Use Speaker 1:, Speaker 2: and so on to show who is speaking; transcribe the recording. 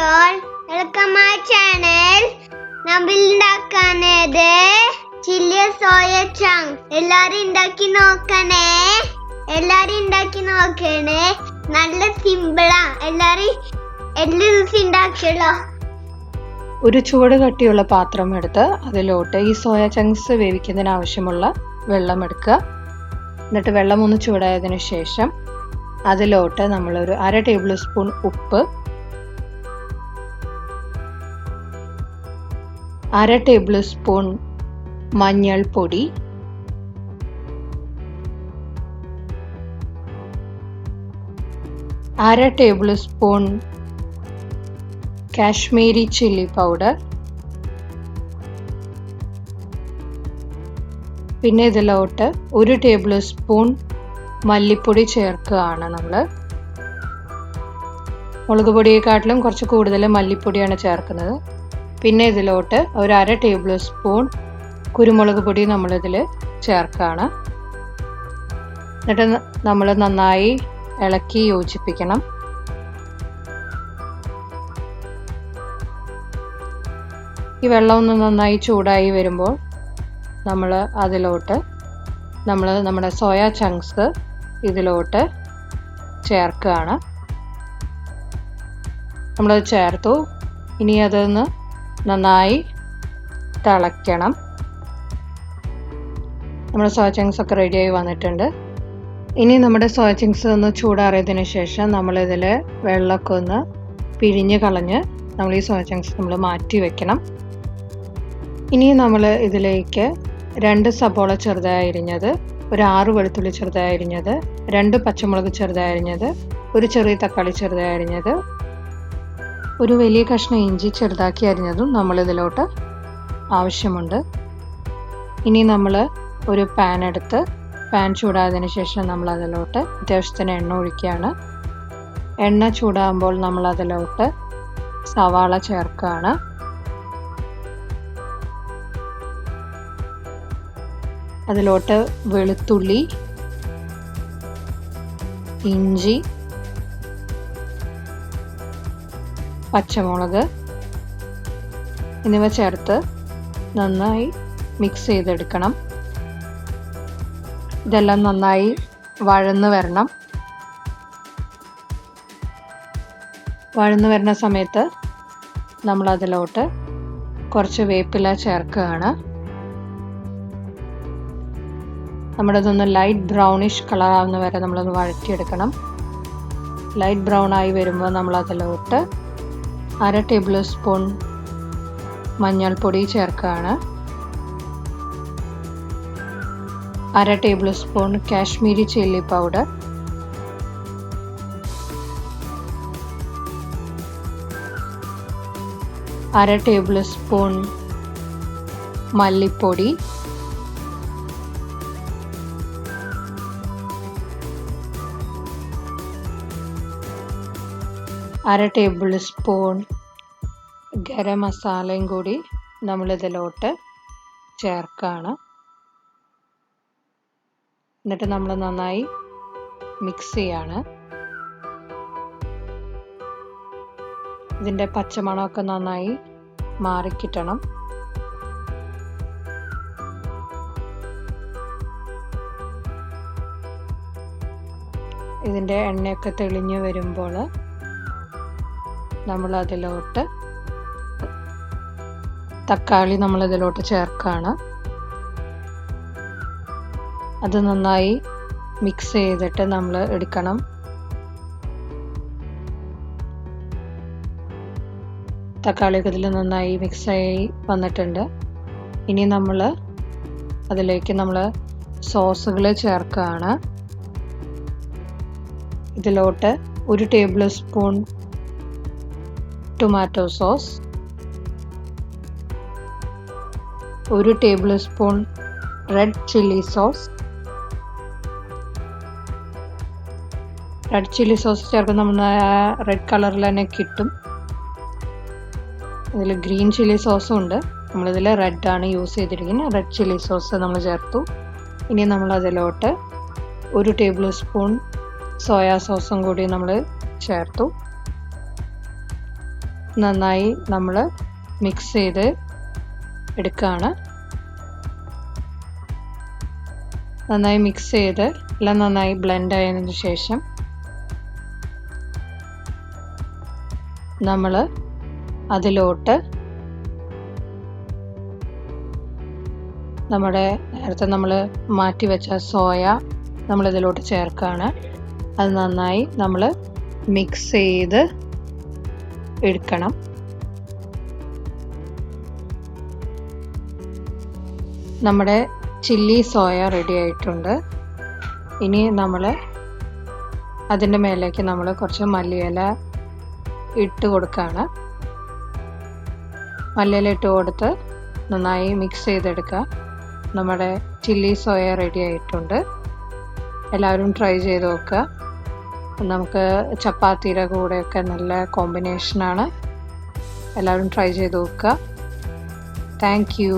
Speaker 1: all, welcome my channel. നമ്മൾ ഉണ്ടാക്കുന്നത് chilli soya chunks. എല്ലാരും ഉണ്ടാക്കി നോക്കണേ. നല്ല സിമ്പിളാ. എല്ലാരും എല്ലാ ദിവസം ഉണ്ടാക്കിയല്ലോ.
Speaker 2: ഒരു ചുവട് കട്ടിയുള്ള പാത്രം എടുത്ത് അതിലോട്ട് ഈ സോയ ചങ്ക്സ് വേവിക്കുന്നതിന് ആവശ്യമുള്ള വെള്ളം എടുക്കുക. എന്നിട്ട് വെള്ളം ഒന്ന് ചൂടായതിനു ശേഷം അതിലോട്ട് നമ്മളൊരു 1/2 ടേബിൾ സ്പൂൺ ഉപ്പ്, 1/2 ടേബിൾ സ്പൂൺ മഞ്ഞൾപ്പൊടി, 1/2 table spoon Kashmiri chilli powder, പിന്നെ ഇതിലോട്ട് 1 ടേബിൾ സ്പൂൺ മല്ലിപ്പൊടി ചേർക്കുകയാണ്. നമ്മൾ മുളക് പൊടിയെക്കാട്ടിലും കുറച്ച് കൂടുതൽ മല്ലിപ്പൊടിയാണ് ചേർക്കുന്നത്. പിന്നെ ഇതിലോട്ട് ഒരു 1/2 ടേബിൾ സ്പൂൺ കുരുമുളക് പൊടി നമ്മളിതിൽ ചേർക്കുകയാണ്. എന്നിട്ട് നമ്മൾ നന്നായി ഇളക്കി യോജിപ്പിക്കണം. ഈ വെള്ളം ഒന്ന് നന്നായി ചൂടായി വരുമ്പോൾ നമ്മൾ അതിലോട്ട് നമ്മുടെ സോയ ചങ്ക്സ് ഇതിലോട്ട് ചേർക്കുകയാണ്. നമ്മളത് ചേർത്തു. ഇനി അതൊന്ന് നന്നായി തിളയ്ക്കണം. നമ്മുടെ സോയ ചങ്ക്സ് ഒക്കെ റെഡിയായി വന്നിട്ടുണ്ട്. ഇനി നമ്മുടെ സോയ ചങ്ക്സ് ഒന്ന് ചൂടാറിയതിന് ശേഷം നമ്മളിതിൽ വെള്ളമൊക്കെ ഒന്ന് പിഴിഞ്ഞ് കളഞ്ഞ് നമ്മൾ ഈ സോയ ചങ്ക്സ് നമ്മൾ മാറ്റി വെക്കണം. ഇനി നമ്മൾ ഇതിലേക്ക് 2 സബോള ചെറുതായി അരിഞ്ഞത്, ഒരു 6 വെളുത്തുള്ളി ചെറുതായി അരിഞ്ഞത്, 2 പച്ചമുളക് ചെറുതായി അരിഞ്ഞത്, ഒരു ചെറിയ തക്കാളി ചെറുതായി അരിഞ്ഞത്, ഒരു വലിയ കഷ്ണം ഇഞ്ചി ചെറുതാക്കി അരിഞ്ഞതും നമ്മളിതിലോട്ട് ആവശ്യമുണ്ട്. ഇനി നമ്മൾ ഒരു പാൻ എടുത്ത് പാൻ ചൂടായതിന് ശേഷം നമ്മൾ അതിലോട്ട് അത്യാവശ്യത്തിന് എണ്ണ ഒഴിക്കുകയാണ്. എണ്ണ ചൂടാകുമ്പോൾ നമ്മൾ അതിലോട്ട് സവാള ചേർക്കുകയാണ്. അതിലോട്ട് വെളുത്തുള്ളി, ഇഞ്ചി, പച്ചമുളക് എന്നിവ ചേർത്ത് നന്നായി മിക്സ് ചെയ്തെടുക്കണം. ഇതെല്ലാം നന്നായി വഴന്ന് വരണം. വഴന്ന് വരുന്ന സമയത്ത് നമ്മൾ അതിലോട്ട് കുറച്ച് വേപ്പില ചേർക്കുകയാണ്. നമ്മുടെതൊന്ന് ലൈറ്റ് ബ്രൗണിഷ് കളർ ആവുന്ന വരെ നമ്മളൊന്ന് വഴറ്റിയെടുക്കണം. ലൈറ്റ് ബ്രൗൺ ആയി വരുമ്പോൾ നമ്മൾ അതിലോട്ട് 1/2 ടേബിൾ സ്പൂൺ മഞ്ഞൾപ്പൊടി ചേർക്കുകയാണ്. 1/2 table spoon Kashmiri chilli powder, 1/2 table spoon മല്ലിപ്പൊടി, 1/2 ടേബിൾ സ്പൂൺ ഗരം മസാലയും കൂടി നമ്മളിതിലോട്ട് ചേർക്കുകയാണ്. എന്നിട്ട് നമ്മൾ നന്നായി മിക്സ് ചെയ്യാണ്. ഇതിൻ്റെ പച്ചമണമൊക്കെ നന്നായി മാറിക്കിട്ടണം. ഇതിൻ്റെ എണ്ണയൊക്കെ തെളിഞ്ഞു വരുമ്പോൾ നമ്മൾ അതിലോട്ട് തക്കാളി നമ്മളിതിലോട്ട് ചേർക്കുകയാണ്. അത് നന്നായി മിക്സ് ചെയ്തിട്ട് നമ്മൾ എടുക്കണം. തക്കാളിയൊക്കെ ഇതിൽ നന്നായി മിക്സായി വന്നിട്ടുണ്ട്. ഇനി നമ്മൾ അതിലേക്ക് സോസുകൾ ചേർക്കുകയാണ്. ഇതിലോട്ട് 1 table spoon tomato sauce, 1 table spoon red chilli sauce. Red chilli sauce ചേർക്കുമ്പോൾ നമ്മൾ റെഡ് കളറിൽ തന്നെ കിട്ടും. ഇതിൽ ഗ്രീൻ ചില്ലി സോസും ഉണ്ട്. നമ്മളിതിൽ റെഡാണ് യൂസ് ചെയ്തിരിക്കുന്നത്. റെഡ് ചില്ലി സോസ് നമ്മൾ ചേർത്തു. ഇനി നമ്മൾ അതിലോട്ട് 1 ടേബിൾ സ്പൂൺ സോയാ സോസും കൂടി നമ്മൾ ചേർത്തു. നന്നായി നമ്മൾ മിക്സ് ചെയ്ത് എടുക്കുകയാണ്. നന്നായി മിക്സ് ചെയ്ത് എല്ലാം നന്നായി ബ്ലെൻഡ് ആയതിനു ശേഷം നമ്മൾ അതിലോട്ട് നമ്മുടെ നേരത്തെ നമ്മൾ മാറ്റി വെച്ച സോയ നമ്മളിതിലോട്ട് ചേർക്കുകയാണ്. അത് നന്നായി നമ്മൾ മിക്സ് ചെയ്ത് എടുക്കണം. നമ്മുടെ ചില്ലി സോയ റെഡി ആയിട്ടുണ്ട്. ഇനി നമ്മൾ അതിൻ്റെ മേലേക്ക് നമ്മൾ കുറച്ച് മല്ലിയില ഇട്ട് കൊടുക്കുകയാണ്. മല്ലിയില ഇട്ട് കൊടുത്ത് നന്നായി മിക്സ് ചെയ്തെടുക്കുക. നമ്മുടെ ചില്ലി സോയ റെഡി ആയിട്ടുണ്ട്. എല്ലാവരും ട്രൈ ചെയ്ത് നോക്കുക. നമുക്ക് ചപ്പാത്തിയുടെ കൂടെയൊക്കെ നല്ല കോമ്പിനേഷനാണ്. എല്ലാവരും ട്രൈ ചെയ്ത് നോക്കുക. Thank you.